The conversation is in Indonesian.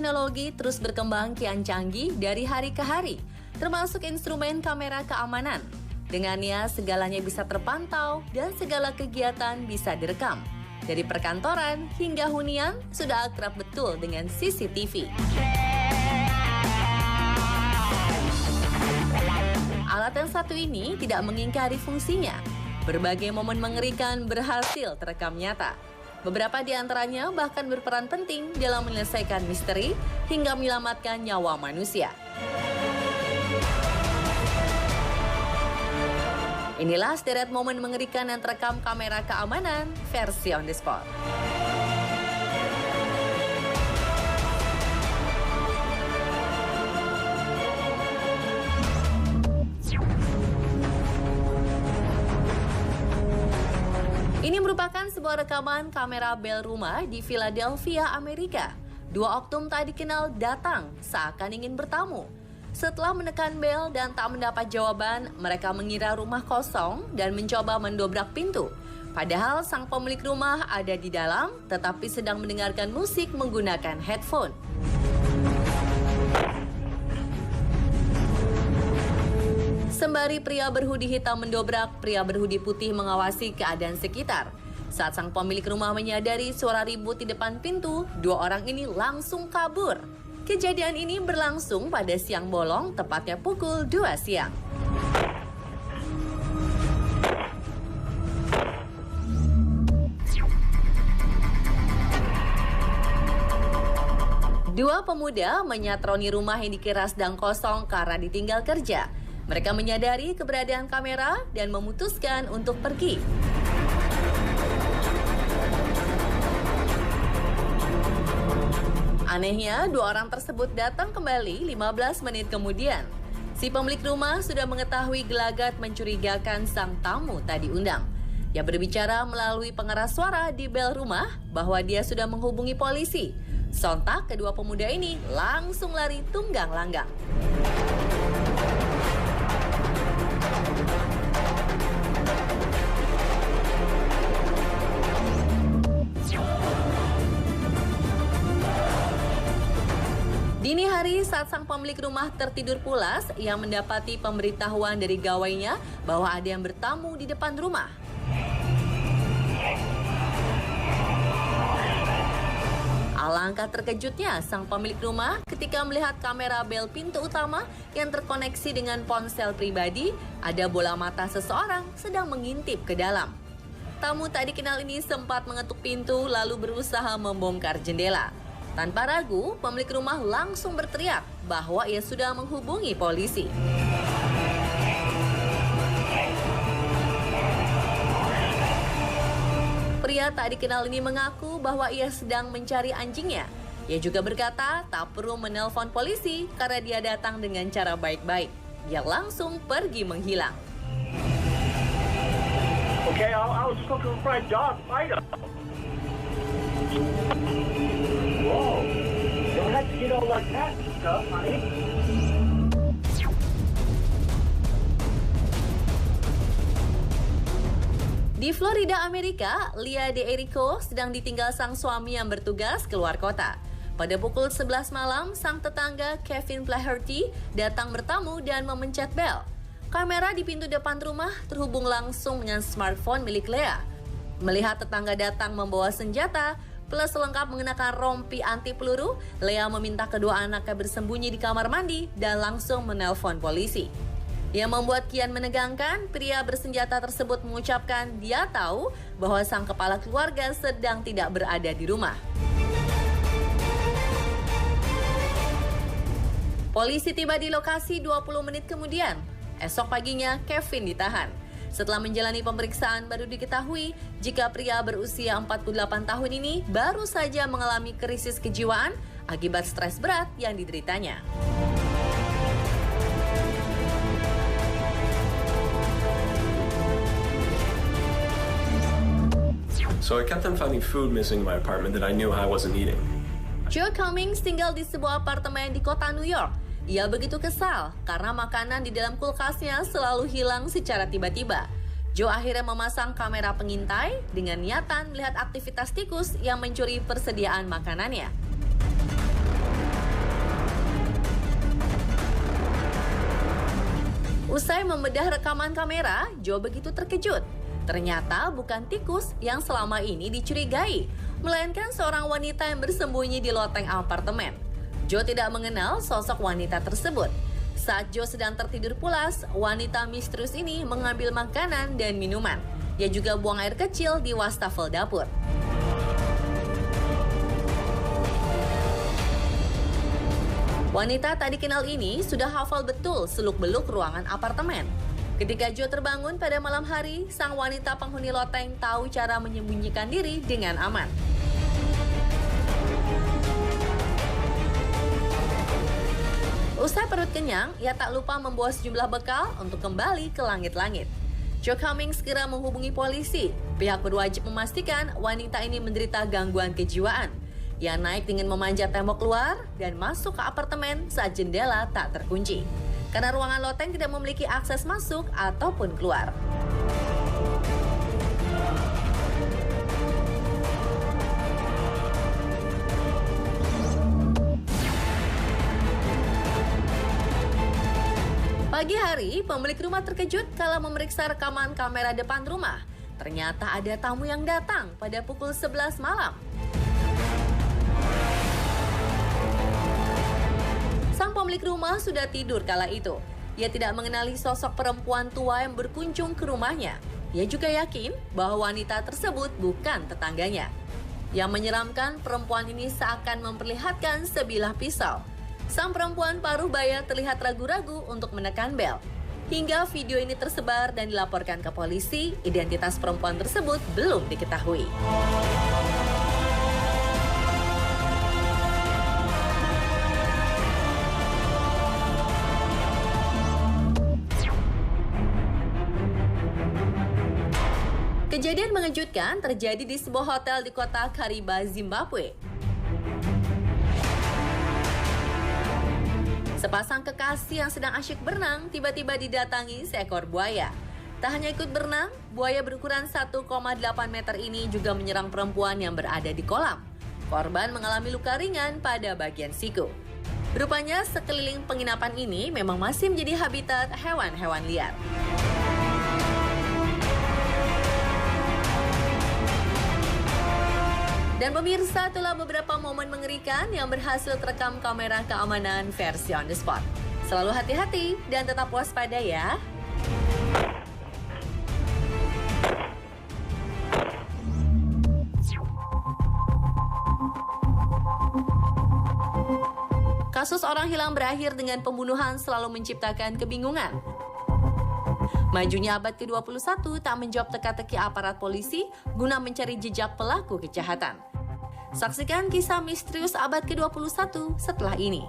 Teknologi terus berkembang kian canggih dari hari ke hari, termasuk instrumen kamera keamanan. Dengannya, segalanya bisa terpantau dan segala kegiatan bisa direkam. Dari perkantoran hingga hunian, sudah akrab betul dengan CCTV. Alat yang satu ini tidak mengingkari fungsinya. Berbagai momen mengerikan berhasil terekam nyata. Beberapa di antaranya bahkan berperan penting dalam menyelesaikan misteri hingga menyelamatkan nyawa manusia. Inilah sederet momen mengerikan yang terekam kamera keamanan versi on the spot. Ini merupakan sebuah rekaman kamera bel rumah di Philadelphia, Amerika. 2 oknum tak dikenal datang seakan ingin bertamu. Setelah menekan bel dan tak mendapat jawaban, mereka mengira rumah kosong dan mencoba mendobrak pintu. Padahal sang pemilik rumah ada di dalam, tetapi sedang mendengarkan musik menggunakan headphone. Sembari pria berhoodie hitam mendobrak, pria berhoodie putih mengawasi keadaan sekitar. Saat sang pemilik rumah menyadari suara ribut di depan pintu, 2 orang ini langsung kabur. Kejadian ini berlangsung pada siang bolong, tepatnya pukul 2 siang. Dua pemuda menyatroni rumah yang dikira sedang kosong karena ditinggal kerja. Mereka menyadari keberadaan kamera dan memutuskan untuk pergi. Anehnya, 2 orang tersebut datang kembali 15 menit kemudian. Si pemilik rumah sudah mengetahui gelagat mencurigakan sang tamu tak diundang. Ia berbicara melalui pengeras suara di bel rumah bahwa dia sudah menghubungi polisi. Sontak, kedua pemuda ini langsung lari tunggang langgang. Dini hari saat sang pemilik rumah tertidur pulas, ia mendapati pemberitahuan dari gawainya bahwa ada yang bertamu di depan rumah. Alangkah terkejutnya sang pemilik rumah ketika melihat kamera bel pintu utama yang terkoneksi dengan ponsel pribadi, ada bola mata seseorang sedang mengintip ke dalam. Tamu tak dikenal ini sempat mengetuk pintu lalu berusaha membongkar jendela. Tanpa ragu, pemilik rumah langsung berteriak bahwa ia sudah menghubungi polisi. Pria tak dikenal ini mengaku bahwa ia sedang mencari anjingnya. Ia juga berkata tak perlu menelpon polisi karena dia datang dengan cara baik-baik. Dia langsung pergi menghilang. Okay, I was looking for a dog fighter. Whoa, don't have to get all like that stuff, honey. Di Florida, Amerika, Leah DeErico sedang ditinggal sang suami yang bertugas keluar kota. Pada pukul 11 malam, sang tetangga Kevin Flaherty datang bertamu dan memencet bel. Kamera di pintu depan rumah terhubung langsung dengan smartphone milik Leah. Melihat tetangga datang membawa senjata, plus lengkap mengenakan rompi anti peluru, Leah meminta kedua anaknya bersembunyi di kamar mandi dan langsung menelpon polisi. Yang membuat kian menegangkan, pria bersenjata tersebut mengucapkan dia tahu bahwa sang kepala keluarga sedang tidak berada di rumah. Polisi tiba di lokasi 20 menit kemudian. Esok paginya, Kevin ditahan. Setelah menjalani pemeriksaan, baru diketahui jika pria berusia 48 tahun ini baru saja mengalami krisis kejiwaan akibat stres berat yang dideritanya. So I kept on finding food missing in my apartment that I knew I wasn't eating. Joe Cummings tinggal di sebuah apartemen di kota New York. Ia begitu kesal karena makanan di dalam kulkasnya selalu hilang secara tiba-tiba. Joe akhirnya memasang kamera pengintai dengan niatan melihat aktivitas tikus yang mencuri persediaan makanannya. Usai membedah rekaman kamera, Joe begitu terkejut. Ternyata bukan tikus yang selama ini dicurigai, melainkan seorang wanita yang bersembunyi di loteng apartemen. Joe tidak mengenal sosok wanita tersebut. Saat Joe sedang tertidur pulas, wanita misterius ini mengambil makanan dan minuman. Ia juga buang air kecil di wastafel dapur. Wanita tak dikenal ini sudah hafal betul seluk-beluk ruangan apartemen. Ketika Joe terbangun pada malam hari, sang wanita penghuni loteng tahu cara menyembunyikan diri dengan aman. Usai perut kenyang, ia tak lupa membawa sejumlah bekal untuk kembali ke langit-langit. Joe Cummings segera menghubungi polisi. Pihak berwajib memastikan wanita ini menderita gangguan kejiwaan. Ia naik dengan memanjat tembok luar dan masuk ke apartemen saat jendela tak terkunci. Karena ruangan loteng tidak memiliki akses masuk ataupun keluar. Pagi hari, pemilik rumah terkejut kala memeriksa rekaman kamera depan rumah. Ternyata ada tamu yang datang pada pukul 11 malam. Sang pemilik rumah sudah tidur kala itu. Ia tidak mengenali sosok perempuan tua yang berkunjung ke rumahnya. Ia juga yakin bahwa wanita tersebut bukan tetangganya. Yang menyeramkan, perempuan ini seakan memperlihatkan sebilah pisau. Sang perempuan paruh baya terlihat ragu-ragu untuk menekan bel. Hingga video ini tersebar dan dilaporkan ke polisi, identitas perempuan tersebut belum diketahui. Kejadian mengejutkan terjadi di sebuah hotel di kota Kariba, Zimbabwe. Sepasang kekasih yang sedang asyik berenang tiba-tiba didatangi seekor buaya. Tak hanya ikut berenang, buaya berukuran 1,8 meter ini juga menyerang perempuan yang berada di kolam. Korban mengalami luka ringan pada bagian siku. Rupanya sekeliling penginapan ini memang masih menjadi habitat hewan-hewan liar. Dan pemirsa, itulah beberapa momen mengerikan yang berhasil terekam kamera keamanan versi on the spot. Selalu hati-hati dan tetap waspada ya. Kasus orang hilang berakhir dengan pembunuhan selalu menciptakan kebingungan. Majunya abad ke-21 tak menjawab teka-teki aparat polisi guna mencari jejak pelaku kejahatan. Saksikan kisah misterius abad ke-21 setelah ini.